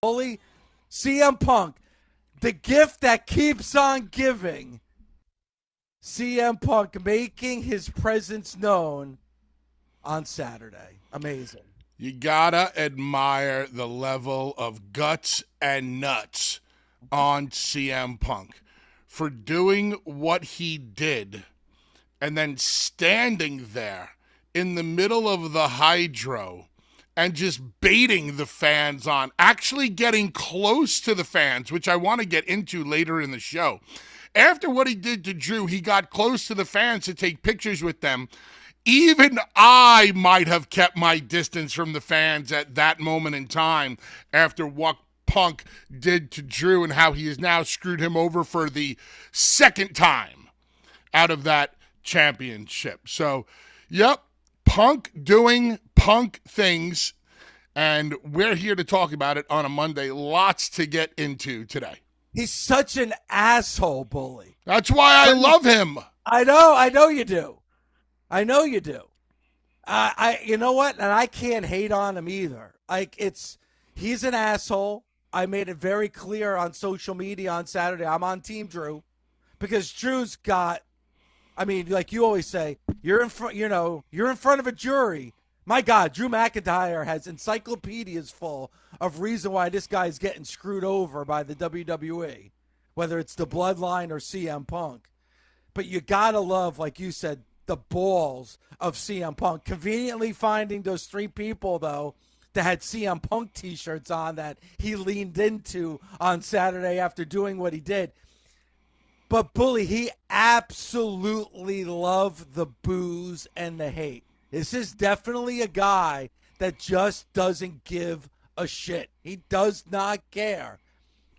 Bully, CM Punk, the gift that keeps on giving. CM Punk making his presence known on Saturday. Amazing. You gotta admire the level of guts and nuts on CM Punk for doing what he did and then standing there in the middle of the hydro and just baiting the fans on, actually getting close to the fans, which I want to get into later in the show. After what he did to Drew, he got close to the fans to take pictures with them. Even I might have kept my distance from the fans at that moment in time after what Punk did to Drew and how he has now screwed him over for the second time out of that championship. So, yep, Punk doing Punk things, and we're here to talk about it on a Monday. Lots to get into today. He's such an asshole, Bully. That's why I love him. I know you do. I know you do. You know what? And I can't hate on him either. He's an asshole. I made it very clear on social media on Saturday. I'm on Team Drew because Drew's got, I mean, like you always say, you're in front of a jury. My God, Drew McIntyre has encyclopedias full of reason why this guy's getting screwed over by the WWE, whether it's the Bloodline or CM Punk. But you gotta love, like you said, the balls of CM Punk. Conveniently finding those three people, though, that had CM Punk t-shirts on that he leaned into on Saturday after doing what he did. But Bully, he absolutely loved the boos and the hate. This is definitely a guy that just doesn't give a shit. He does not care.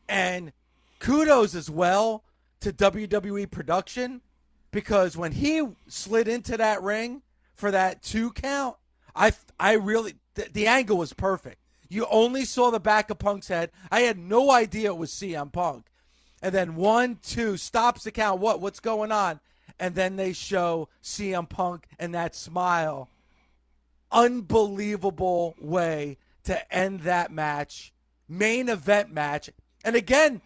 And kudos as well to WWE production, because when he slid into that ring for that 2 count, I really, the angle was perfect. You only saw the back of Punk's head. I had no idea it was CM Punk. And then 1, 2, stops the count. What's going on? And then they show CM Punk and that smile. Unbelievable way to end that match. Main event match. And again,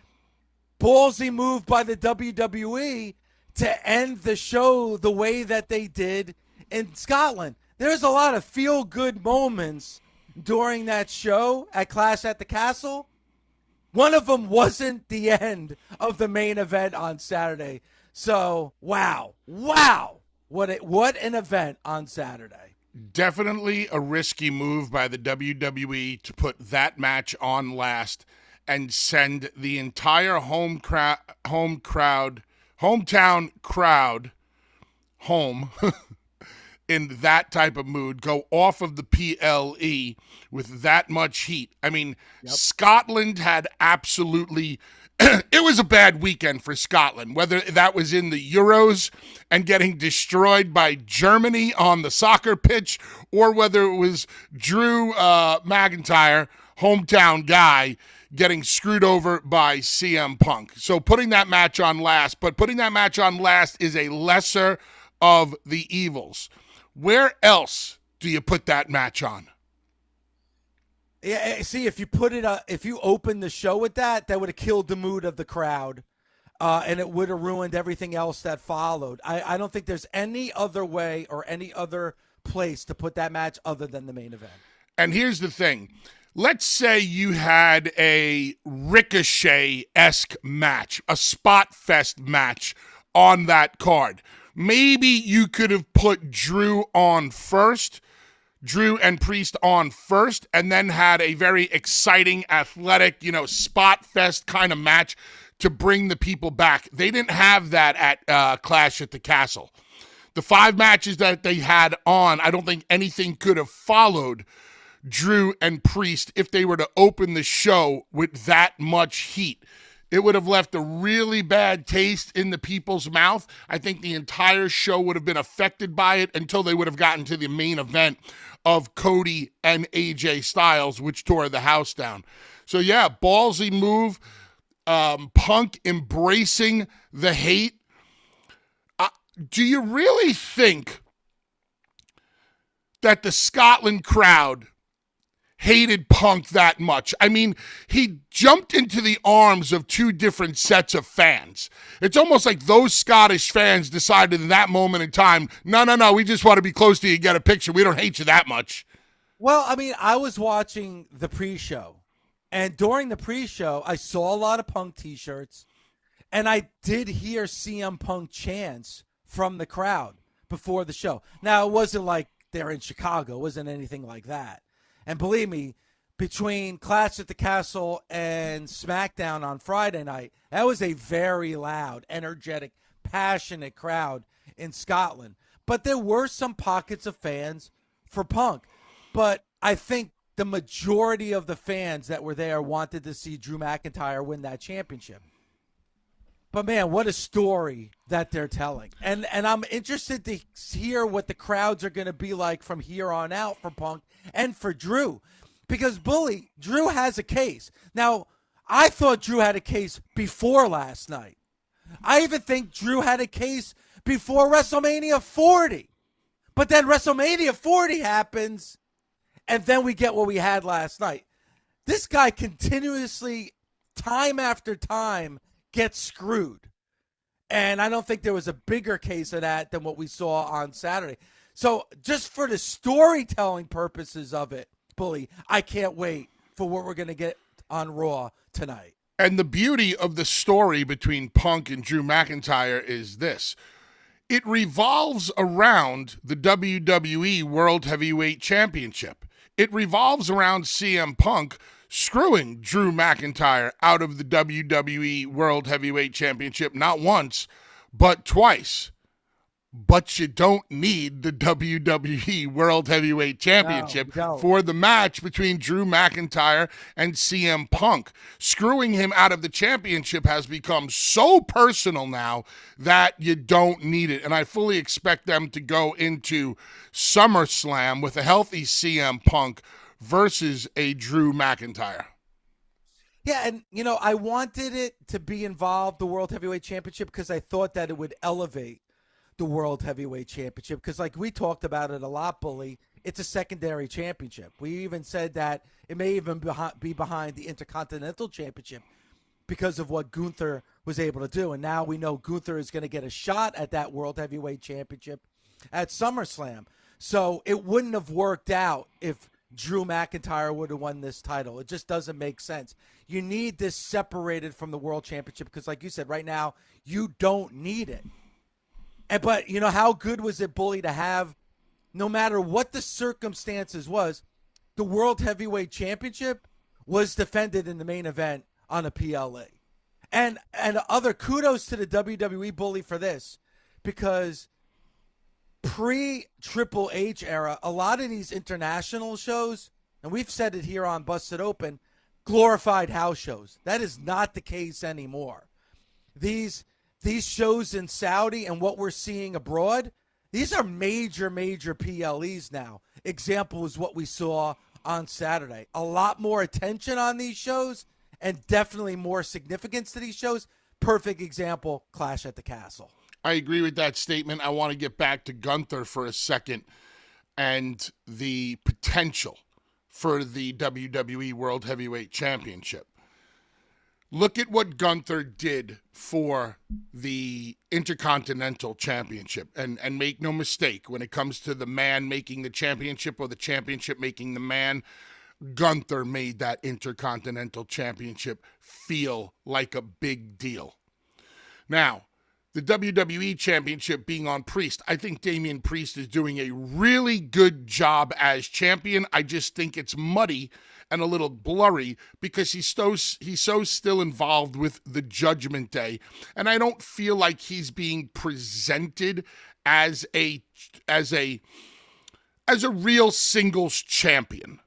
ballsy move by the WWE to end the show the way that they did in Scotland. There's a lot of feel-good moments during that show at Clash at the Castle. One of them wasn't the end of the main event on Saturday. So, wow. What an event on Saturday. Definitely a risky move by the WWE to put that match on last and send the entire hometown crowd home in that type of mood, go off of the PLE with that much heat. I mean, yep. Scotland had absolutely it was a bad weekend for Scotland, whether that was in the Euros and getting destroyed by Germany on the soccer pitch, or whether it was Drew McIntyre, hometown guy, getting screwed over by CM Punk. So putting that match on last, is a lesser of the evils. Where else do you put that match on? Yeah, see, if you opened the show with that would have killed the mood of the crowd, and it would have ruined everything else that followed. I don't think there's any other way or any other place to put that match other than the main event. And here's the thing. Let's say you had a Ricochet-esque match, a spot fest match on that card. Maybe you could have put Drew and Priest on first, and then had a very exciting, athletic, spot fest kind of match to bring the people back. They didn't have that at Clash at the Castle. The 5 matches that they had on, I don't think anything could have followed Drew and Priest if they were to open the show with that much heat. It would have left a really bad taste in the people's mouth. I think the entire show would have been affected by it until they would have gotten to the main event of Cody and AJ Styles, which tore the house down. So yeah, ballsy move. Punk embracing the hate. Do you really think that the Scotland crowd hated Punk that much. I mean, he jumped into the arms of two different sets of fans. It's almost like those Scottish fans decided in that moment in time, no, we just want to be close to you and get a picture. We don't hate you that much. Well, I mean, I was watching the pre-show, and during the pre-show, I saw a lot of Punk t-shirts, and I did hear CM Punk chants from the crowd before the show. Now, it wasn't like they're in Chicago. It wasn't anything like that. And believe me, between Clash at the Castle and SmackDown on Friday night, that was a very loud, energetic, passionate crowd in Scotland. But there were some pockets of fans for Punk. But I think the majority of the fans that were there wanted to see Drew McIntyre win that championship. But, man, what a story that they're telling. And I'm interested to hear what the crowds are going to be like from here on out for Punk and for Drew. Because, Bully, Drew has a case. Now, I thought Drew had a case before last night. I even think Drew had a case before WrestleMania 40. But then WrestleMania 40 happens, and then we get what we had last night. This guy continuously, time after time, gets screwed. And I don't think there was a bigger case of that than what we saw on Saturday. So just for the storytelling purposes of it, Bully, I can't wait for what we're going to get on Raw tonight. And the beauty of the story between Punk and Drew McIntyre is this. It revolves around the WWE World Heavyweight Championship. It revolves around CM Punk screwing Drew McIntyre out of the WWE World Heavyweight Championship not once, but twice. But you don't need the WWE World Heavyweight Championship for the match between Drew McIntyre and CM Punk. Screwing him out of the championship has become so personal now that you don't need it. And I fully expect them to go into SummerSlam with a healthy CM Punk versus a Drew McIntyre. Yeah, and, you know, I wanted it to be involved, the World Heavyweight Championship, because I thought that it would elevate the World Heavyweight Championship. Because, like we talked about it a lot, Bully, it's a secondary championship. We even said that it may even be behind the Intercontinental Championship because of what Gunther was able to do. And now we know Gunther is going to get a shot at that World Heavyweight Championship at SummerSlam. So it wouldn't have worked out if Drew McIntyre would have won this title. It just doesn't make sense. You need this separated from the World Championship because, like you said, right now, you don't need it. But, you know, how good was it, Bully, to have, no matter what the circumstances was, the World Heavyweight Championship was defended in the main event on a PLE. And other kudos to the WWE, Bully, for this, because pre-Triple H era, a lot of these international shows, and we've said it here on Busted Open, glorified house shows. That is not the case anymore. These shows in Saudi and what we're seeing abroad, these are major PLEs now. Example is what we saw on Saturday. A lot more attention on these shows and definitely more significance to these shows. Perfect example, Clash at the Castle. I agree with that statement. I want to get back to Gunther for a second and the potential for the WWE World Heavyweight Championship. Look at what Gunther did for the Intercontinental Championship. And make no mistake, when it comes to the man making the championship or the championship making the man, Gunther made that Intercontinental Championship feel like a big deal. Now, the WWE Championship being on Priest, I think Damian Priest is doing a really good job as champion. I just think it's muddy and a little blurry because he's so still involved with the Judgment Day. And I don't feel like he's being presented as a real singles champion.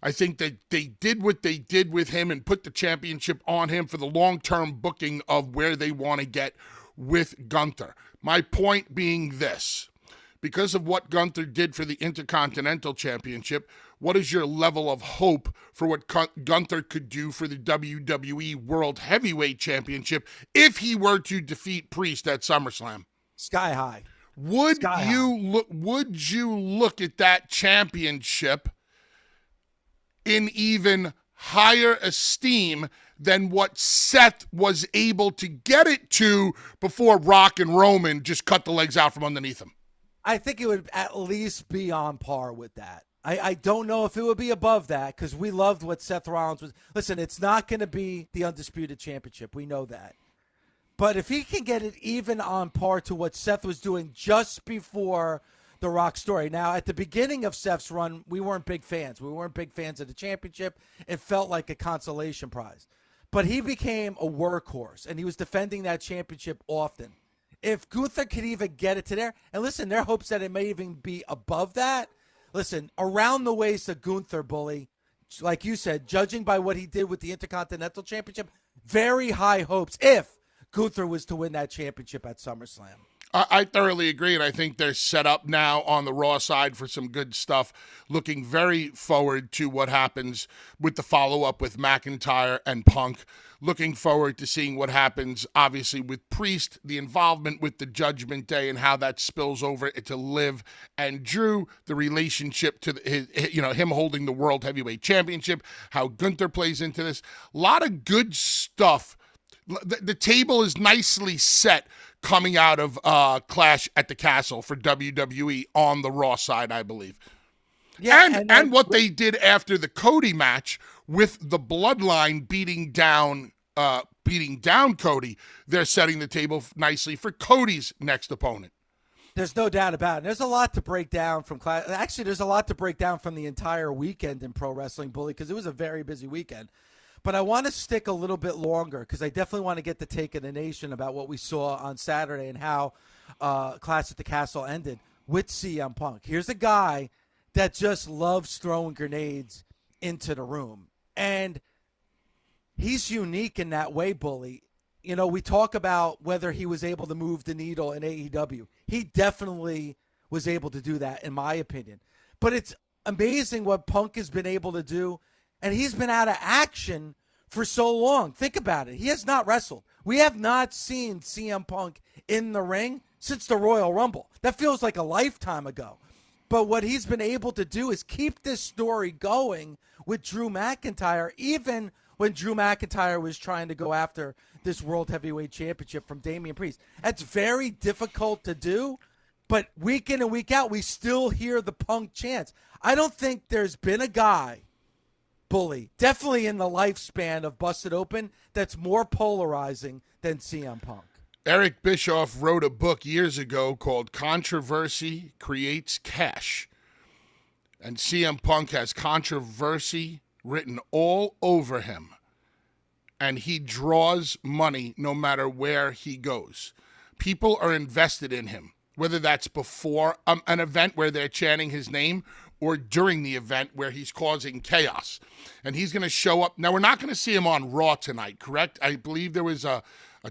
I think that they did what they did with him and put the championship on him for the long-term booking of where they want to get with Gunther. My point being this: because of what Gunther did for the Intercontinental Championship, what is your level of hope for what Gunther could do for the WWE World Heavyweight Championship if he were to defeat Priest at SummerSlam? Sky high. Would you look at that championship in even higher esteem than what Seth was able to get it to before Rock and Roman just cut the legs out from underneath him. I think it would at least be on par with that. I don't know if it would be above that because we loved what Seth Rollins was. Listen, it's not going to be the Undisputed Championship. We know that. But if he can get it even on par to what Seth was doing just before the Rock story. Now, at the beginning of Seth's run, we weren't big fans. We weren't big fans of the championship. It felt like a consolation prize. But he became a workhorse, and he was defending that championship often. If Gunther could even get it to there, and listen, there are hopes that it may even be above that. Listen, around the waist of Gunther, Bully, like you said, judging by what he did with the Intercontinental Championship, very high hopes if Gunther was to win that championship at SummerSlam. I thoroughly agree, and I think they're set up now on the Raw side for some good stuff. Looking very forward to what happens with the follow-up with McIntyre and Punk. Looking forward to seeing what happens, obviously, with Priest, the involvement with the Judgment Day and how that spills over to Liv and Drew, the relationship to him holding the World Heavyweight Championship, how Gunther plays into this. A lot of good stuff. The table is nicely set coming out of Clash at the Castle for WWE on the Raw side, I believe. Yeah, and what they did after the Cody match with the Bloodline beating down Cody, they're setting the table nicely for Cody's next opponent. There's no doubt about it. There's a lot to break down from Clash. Actually, there's a lot to break down from the entire weekend in pro wrestling, Bully, because it was a very busy weekend. But I want to stick a little bit longer because I definitely want to get the take of the nation about what we saw on Saturday and how Clash at the Castle ended with CM Punk. Here's a guy that just loves throwing grenades into the room. And he's unique in that way, Bully. You know, we talk about whether he was able to move the needle in AEW. He definitely was able to do that, in my opinion. But it's amazing what Punk has been able to do. And he's been out of action for so long. Think about it. He has not wrestled. We have not seen CM Punk in the ring since the Royal Rumble. That feels like a lifetime ago. But what he's been able to do is keep this story going with Drew McIntyre, even when Drew McIntyre was trying to go after this World Heavyweight Championship from Damian Priest. That's very difficult to do, but week in and week out, we still hear the Punk chants. I don't think there's been a guy, Bully, definitely in the lifespan of Busted Open, that's more polarizing than CM Punk. Eric Bischoff wrote a book years ago called Controversy Creates Cash. And CM Punk has controversy written all over him. And he draws money no matter where he goes. People are invested in him, whether that's before an event where they're chanting his name or during the event where he's causing chaos. And he's going to show up. Now, we're not going to see him on Raw tonight, correct? I believe there was a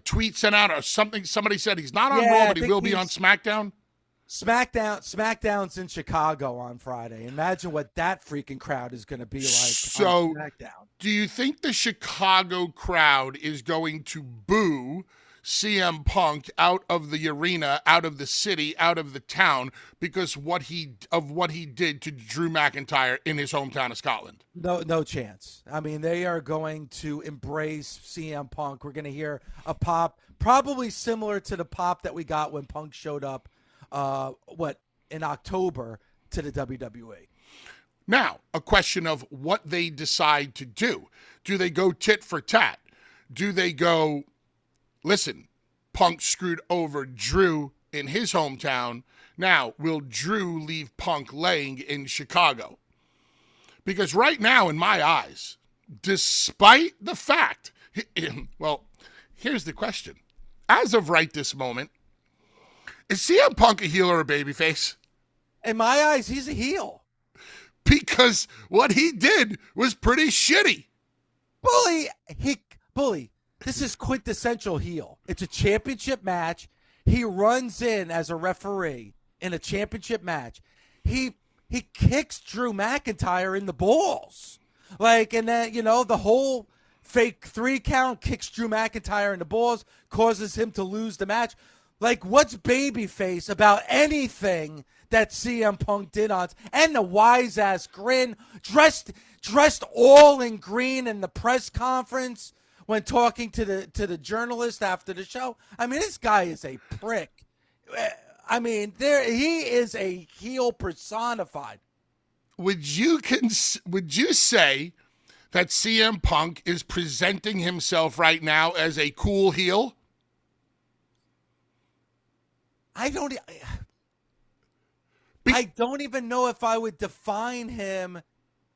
tweet sent out or something. Somebody said he's not on Raw, but he will be on SmackDown. SmackDown's in Chicago on Friday. Imagine what that freaking crowd is going to be like on SmackDown. Do you think the Chicago crowd is going to boo CM Punk out of the arena, out of the city, out of the town because what he did to Drew McIntyre in his hometown of Scotland? No chance. I mean, they are going to embrace CM Punk. We're going to hear a pop probably similar to the pop that we got when Punk showed up in October to the WWE. Now, a question of what they decide to do. Do they go tit for tat? Do they go, listen, Punk screwed over Drew in his hometown. Now, will Drew leave Punk laying in Chicago? Because right now, in my eyes, despite the fact, well, here's the question. As of right this moment, is CM Punk a heel or a babyface? In my eyes, he's a heel. Because what he did was pretty shitty. Bully, this is quintessential heel. It's a championship match. He runs in as a referee in a championship match. He kicks Drew McIntyre in the balls. And then, the whole fake 3 count kicks Drew McIntyre in the balls, causes him to lose the match. Like, what's babyface about anything that CM Punk did on? And the wise ass grin, dressed all in green in the press conference when talking to the journalist after the show. I mean, this guy is a prick. I mean, he is a heel personified. Would you say that CM Punk is presenting himself right now as a cool heel? I don't even know if I would define him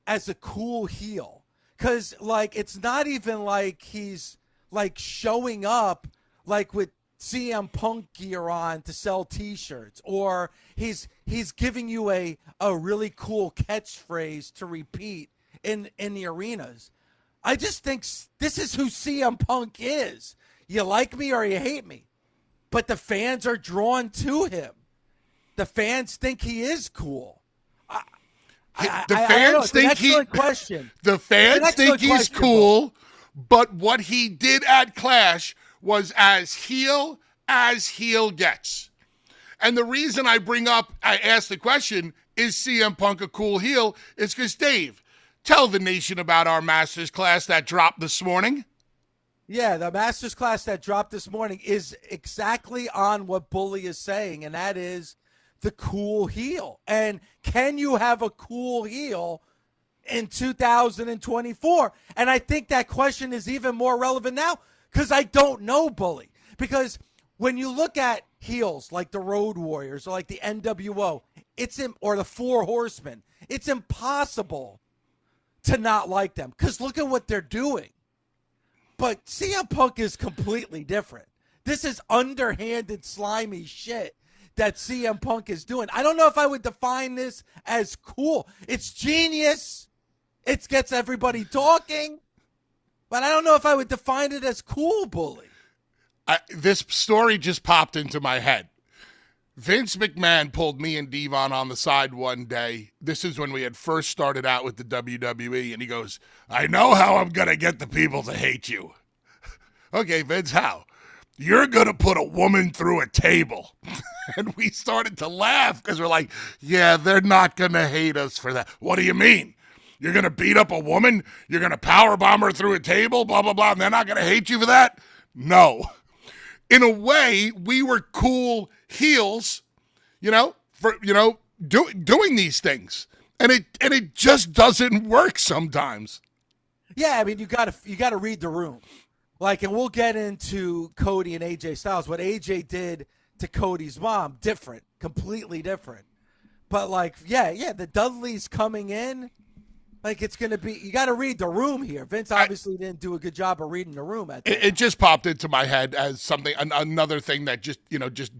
as a cool heel, because like it's not even like he's like showing up like with CM Punk gear on to sell T-shirts, or he's giving you a really cool catchphrase to repeat in the arenas. I just think this is who CM Punk is. You like me or you hate me. But the fans are drawn to him. The fans think he is cool. The fans think he's cool, but what he did at Clash was as heel gets. And the reason I ask the question, is CM Punk a cool heel, is because, Dave, tell the nation about our Masters class that dropped this morning. Yeah, the Masters class that dropped this morning is exactly on what Bully is saying, and that is the cool heel. And can you have a cool heel in 2024? And I think that question is even more relevant now because I don't know, Bully. Because when you look at heels like the Road Warriors or like the NWO, or the Four Horsemen, it's impossible to not like them because look at what they're doing. But CM Punk is completely different. This is underhanded, slimy shit that CM Punk is doing. I don't know if I would define this as cool. It's genius. It gets everybody talking. But I don't know if I would define it as cool, Bully. This story just popped into my head. Vince McMahon pulled me and Devon on the side one day. This is when we had first started out with the WWE, and he goes, I know how I'm going to get the people to hate you. Okay, Vince, how? You're going to put a woman through a table. And we started to laugh because we're like, yeah, they're not going to hate us for that. What do you mean? You're going to beat up a woman? You're going to powerbomb her through a table, blah, blah, blah, and they're not going to hate you for that? No. In a way, we were cool heels, doing these things, and it just doesn't work sometimes. Yeah, I mean, you got to read the room, like, and we'll get into Cody and AJ Styles. What AJ did to Cody's mom, different, completely different. But like, yeah, the Dudleys coming in, like it's gonna be. You got to read the room here. Vince obviously didn't do a good job of reading the room. It just popped into my head as something, another thing that just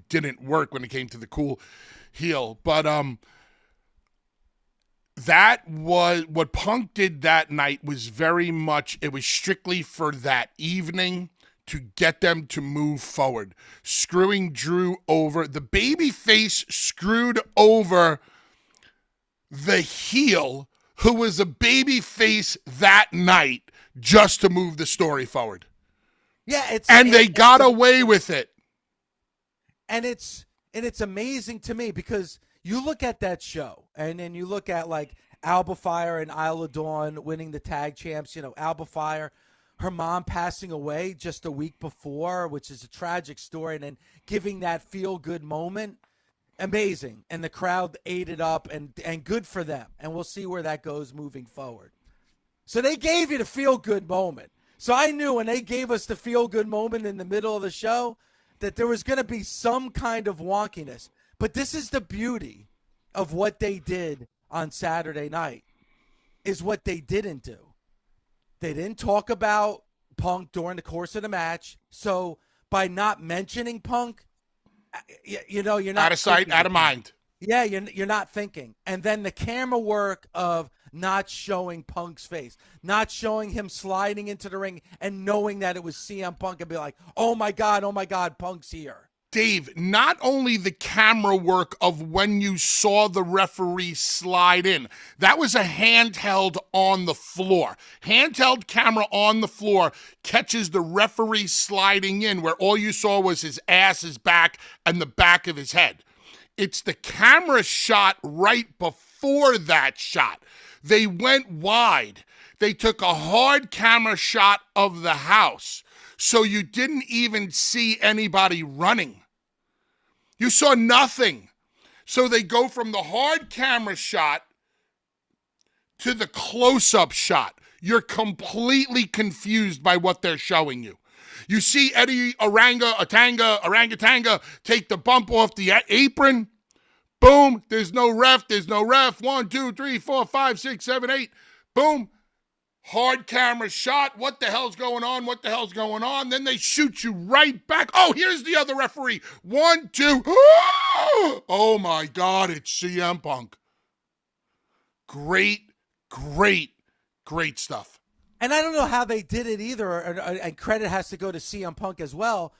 didn't work when it came to the cool heel. But that was what Punk did that night. Was very much. It was strictly for that evening to get them to move forward, screwing Drew over. The babyface screwed over the heel, who was a baby face that night, just to move the story forward. Yeah, they got away with it. And it's amazing to me because you look at that show and then you look at like Alba Fire and Isla Dawn winning the tag champs. Alba Fire, her mom passing away just a week before, which is a tragic story, and then giving that feel-good moment. Amazing. And the crowd ate it up, and good for them. And we'll see where that goes moving forward. So they gave you the feel-good moment. So I knew when they gave us the feel-good moment in the middle of the show that there was going to be some kind of wonkiness. But this is the beauty of what they did on Saturday night, is what they didn't do. They didn't talk about Punk during the course of the match. So by not mentioning Punk, you're not out of sight, out of mind. Yeah, you're not thinking. And then the camera work of not showing Punk's face, not showing him sliding into the ring and knowing that it was CM Punk and be like, oh my God, Punk's here. Dave, not only the camera work of when you saw the referee slide in, that was a handheld on the floor. Handheld camera on the floor catches the referee sliding in where all you saw was his ass, his back, and the back of his head. It's the camera shot right before that shot. They went wide. They took a hard camera shot of the house, so you didn't even see anybody running. You saw nothing. So they go from the hard camera shot to the close-up shot. You're completely confused by what they're showing you. You see Eddie Orangatanga take the bump off the apron. Boom, there's no ref. 1, 2, 3, 4, 5, 6, 7, 8. Boom. Hard camera shot. What the hell's going on? Then they shoot you right back. Oh, here's the other referee. 1, 2. Oh, my God. It's CM Punk. Great stuff. And I don't know how they did it either, and credit has to go to CM Punk as well,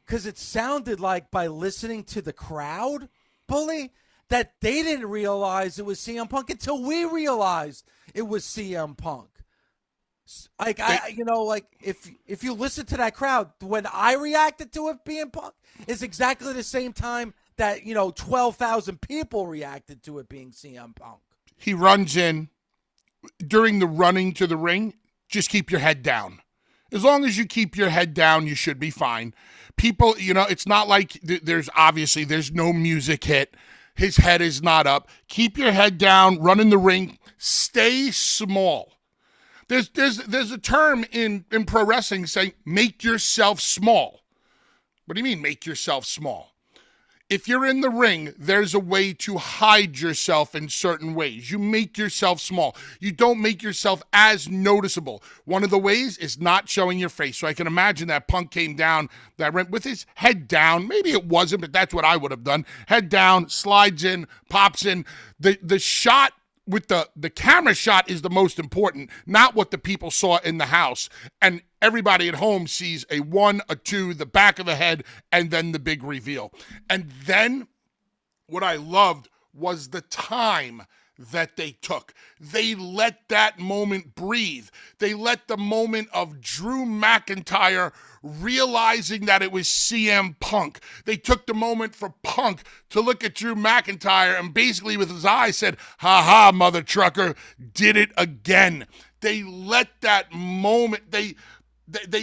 because it sounded like by listening to the crowd, Bully, that they didn't realize it was CM Punk until we realized it was CM Punk. Like if you listen to that crowd, when I reacted to it being Punk, is exactly the same time that 12,000 people reacted to it being CM Punk. He runs in during the running to the ring. Just keep your head down. As long as you keep your head down, you should be fine. People, it's not like there's no music hit. His head is not up. Keep your head down. Run in the ring. Stay small. There's a term in pro wrestling saying, make yourself small. What do you mean, make yourself small? If you're in the ring, there's a way to hide yourself in certain ways. You make yourself small. You don't make yourself as noticeable. One of the ways is not showing your face. So I can imagine that Punk came down that ramp with his head down. Maybe it wasn't, but that's what I would have done. Head down, slides in, pops in. The shot with the camera shot is the most important, not what the people saw in the house. And everybody at home sees a 1, a 2, the back of the head, and then the big reveal. And then what I loved was the time that they took. They let that moment breathe. They let the moment of Drew McIntyre realizing that it was CM Punk. They took the moment for Punk to look at Drew McIntyre and basically with his eyes said, ha ha, mother trucker, did it again. They let that moment, they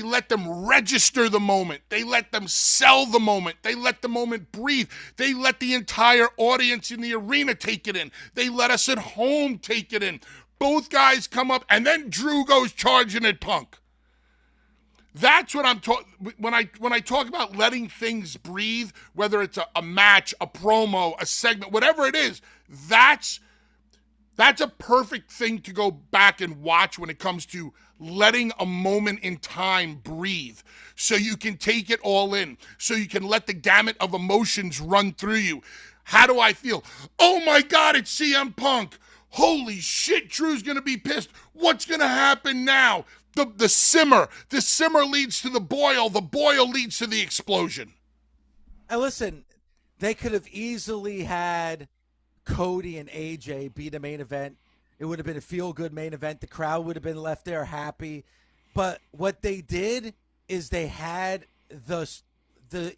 let them register the moment. They let them sell the moment. They let the moment breathe. They let the entire audience in the arena take it in. They let us at home take it in. Both guys come up, and then Drew goes charging at Punk. That's what I'm talking when I talk about letting things breathe, whether it's a match, a promo, a segment, whatever it is, that's a perfect thing to go back and watch when it comes to letting a moment in time breathe so you can take it all in, so you can let the gamut of emotions run through you. How do I feel? Oh my God, it's CM Punk. Holy shit, Drew's going to be pissed. What's going to happen now? The simmer leads to the boil leads to the explosion. And listen, they could have easily had Cody and AJ be the main event. It would have been a feel-good main event. The crowd would have been left there happy. But what they did is they had the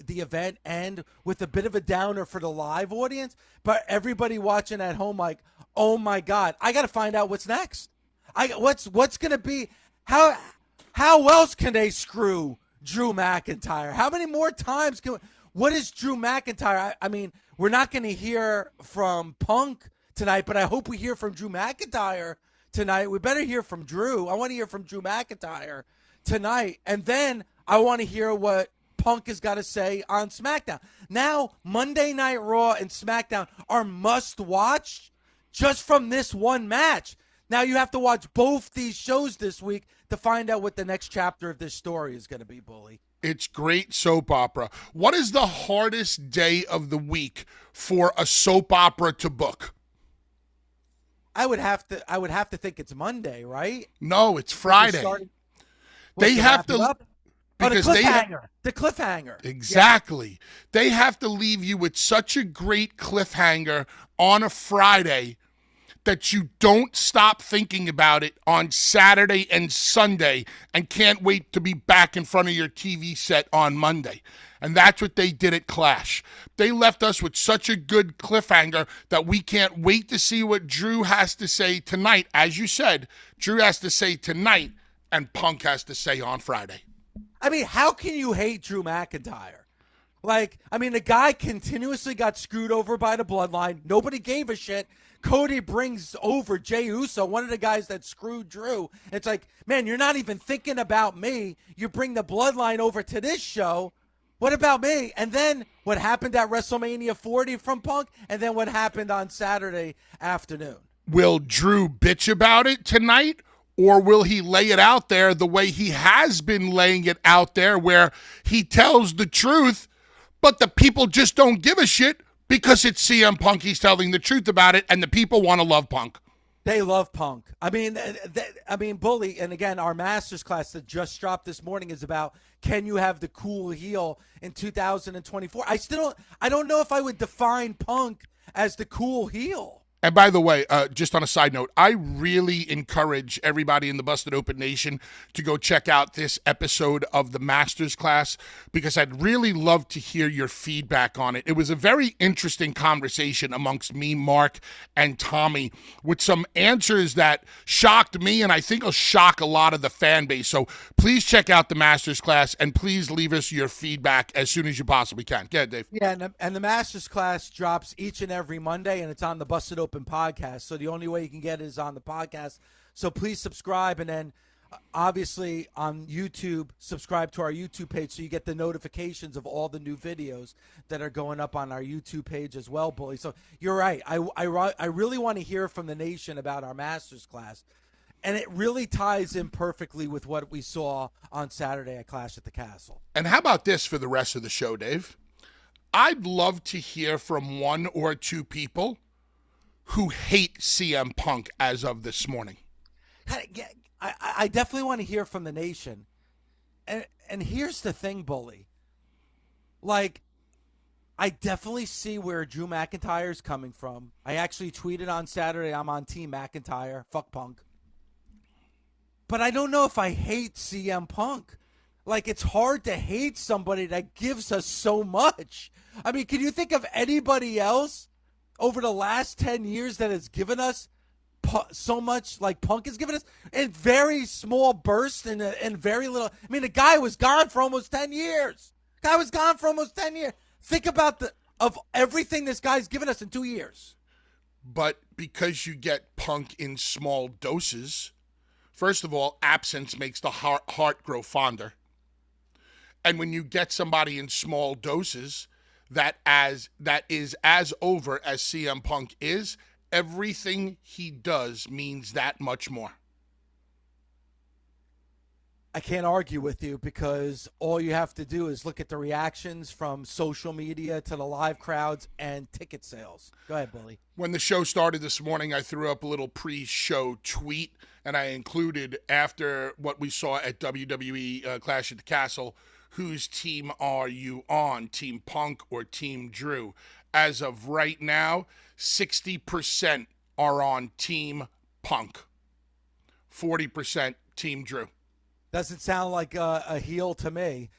event end with a bit of a downer for the live audience, but everybody watching at home like, oh my God, I got to find out what's next. What's going to be, how else can they screw Drew McIntyre? How many more times what is Drew McIntyre? I mean, we're not going to hear from Punk tonight, but I hope we hear from Drew McIntyre tonight. We better hear from Drew. I want to hear from Drew McIntyre tonight. And then I want to hear what Punk has got to say on SmackDown. Now, Monday Night Raw and SmackDown are must-watch just from this one match. Now you have to watch both these shows this week to find out what the next chapter of this story is going to be, Bully. It's great soap opera. What is the hardest day of the week for a soap opera to book? I would have to think it's Monday, right? No, it's Friday. They have to Because the cliffhanger. The cliffhanger. Exactly. Yeah. They have to leave you with such a great cliffhanger on a Friday that you don't stop thinking about it on Saturday and Sunday and can't wait to be back in front of your TV set on Monday. And that's what they did at Clash. They left us with such a good cliffhanger that we can't wait to see what Drew has to say tonight. As you said, Drew has to say tonight and Punk has to say on Friday. I mean, how can you hate Drew McIntyre? Like, I mean, the guy continuously got screwed over by the bloodline. Nobody gave a shit. Cody brings over Jey Uso, one of the guys that screwed Drew. It's like, man, you're not even thinking about me. You bring the bloodline over to this show. What about me? And then what happened at WrestleMania 40 from Punk? And then what happened on Saturday afternoon? Will Drew bitch about it tonight? Or will he lay it out there the way he has been laying it out there, where he tells the truth, but the people just don't give a shit because it's CM Punk. He's telling the truth about it, and the people want to love Punk. They love Punk. I mean, Bully, and again, our Masters class that just dropped this morning is about, can you have the cool heel in 2024? I don't know if I would define Punk as the cool heel. And by the way, just on a side note, I really encourage everybody in the Busted Open Nation to go check out this episode of the Masters class, because I'd really love to hear your feedback on it. It was a very interesting conversation amongst me, Mark, and Tommy, with some answers that shocked me and I think will shock a lot of the fan base. So please check out the Masters class and please leave us your feedback as soon as you possibly can. Go ahead, Dave. Yeah, and the Masters class drops each and every Monday, and it's on the Busted Open podcast, so the only way you can get it is on the podcast. So please subscribe, and then obviously on YouTube, subscribe to our YouTube page so you get the notifications of all the new videos that are going up on our YouTube page as well, Bully. So you're right. I really want to hear from the nation about our Masters class, and it really ties in perfectly with what we saw on Saturday at Clash at the Castle. And how about this for the rest of the show, Dave? I'd love to hear from one or two people who hate CM Punk as of this morning. I definitely want to hear from the nation. And here's the thing, Bully. Like, I definitely see where Drew McIntyre is coming from. I actually tweeted on Saturday, I'm on Team McIntyre. Fuck Punk. But I don't know if I hate CM Punk. Like, it's hard to hate somebody that gives us so much. I mean, can you think of anybody else over the last 10 years that has given us so much like Punk has given us in very small bursts and very little? I mean, the guy was gone for almost 10 years. Think about of everything this guy's given us in 2 years. But because you get Punk in small doses, first of all, absence makes the heart grow fonder. And when you get somebody in small doses, that is as over as CM Punk is, everything he does means that much more. I can't argue with you, because all you have to do is look at the reactions from social media to the live crowds and ticket sales. Go ahead, Bully. When the show started this morning, I threw up a little pre-show tweet, and I included, after what we saw at WWE Clash at the Castle, whose team are you on, Team Punk or Team Drew? As of right now, 60% are on Team Punk, 40% Team Drew. Doesn't sound like a heel to me.